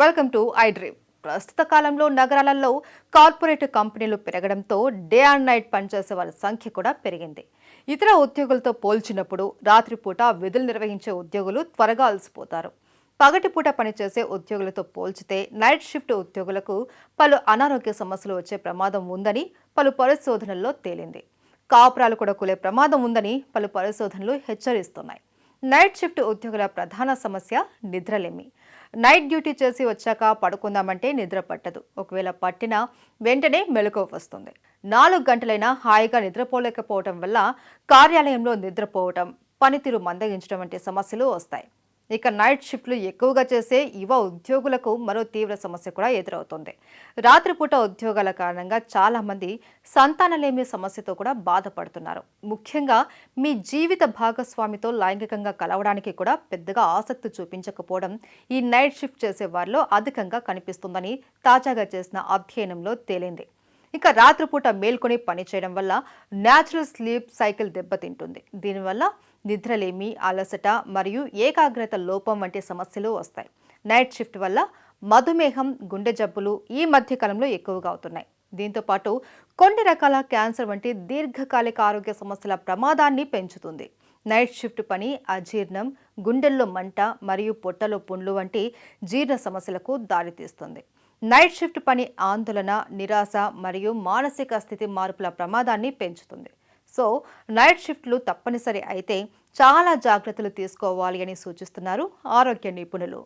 Welcome to I dream. ప్రస్తుత కాలంలో నగరాలలో కార్పొరేట్ కంపెనీలు పెరగడంతో డే అండ్ నైట్ పనిచేసే వారి సంఖ్య కూడా పెరిగింది. ఇతర ఉద్యోగులతో పోల్చినప్పుడు రాత్రిపూట విధులు నిర్వహించే ఉద్యోగులు త్వరగా అలసిపోతారు. పగటిపూట పనిచేసే ఉద్యోగులతో పోల్చితే నైట్ షిఫ్ట్ ఉద్యోగులకు పలు అనారోగ్య సమస్యలు వచ్చే ప్రమాదం ఉందని పలు పరిశోధనల్లో తేలింది. కాపురాలు కూడా కూలే ప్రమాదం ఉందని పలు పరిశోధనలు హెచ్చరిస్తున్నాయి. నైట్ షిఫ్ట్ ఉద్యోగుల ప్రధాన సమస్య నిద్రలేమి. నైట్ డ్యూటీ చేసి వచ్చాక పడుకుందామంటే నిద్ర పట్టదు. ఒకవేళ పట్టినా వెంటనే మెలకువ వస్తుంది. 4 గంటలైనా హాయిగా నిద్రపోలేకపోవటం వల్ల కార్యాలయంలో నిద్రపోవటం, పనితీరు మందగించడం వంటి సమస్యలు వస్తాయి. ఇక నైట్ షిఫ్ట్లు ఎక్కువగా చేసే యువ ఉద్యోగులకు మరో తీవ్ర సమస్య కూడా ఎదురవుతుంది. రాత్రిపూట ఉద్యోగాల కారణంగా చాలా మంది సంతానలేమి సమస్యతో కూడా బాధపడుతున్నారు. ముఖ్యంగా మీ జీవిత భాగస్వామితో లైంగికంగా కలవడానికి కూడా పెద్దగా ఆసక్తి చూపించకపోవడం ఈ నైట్ షిఫ్ట్ చేసే వారిలో అధికంగా కనిపిస్తుందని తాజాగా చేసిన అధ్యయనంలో తేలింది. ఇక రాత్రిపూట మేల్కొని పనిచేయడం వల్ల న్యాచురల్ స్లీప్ సైకిల్ దెబ్బతింటుంది. దీనివల్ల నిద్రలేమి, అలసట మరియు ఏకాగ్రత లోపం వంటి సమస్యలు వస్తాయి. నైట్ షిఫ్ట్ వల్ల మధుమేహం, గుండె జబ్బులు ఈ మధ్య కాలంలో ఎక్కువగా అవుతున్నాయి. దీంతో పాటు కొన్ని రకాల క్యాన్సర్ వంటి దీర్ఘకాలిక ఆరోగ్య సమస్యల ప్రమాదాన్ని పెంచుతుంది. నైట్ షిఫ్ట్ పని అజీర్ణం, గుండెల్లో మంట మరియు పొట్టలో పుండ్లు వంటి జీర్ణ సమస్యలకు దారితీస్తుంది. నైట్ షిఫ్ట్ పని ఆందోళన, నిరాశ మరియు మానసిక స్థితి మార్పుల ప్రమాదాన్ని పెంచుతుంది. సో నైట్ షిఫ్ట్లు తప్పనిసరి అయితే చాలా జాగ్రత్తలు తీసుకోవాలి అని సూచిస్తున్నారు ఆరోగ్య నిపుణులు.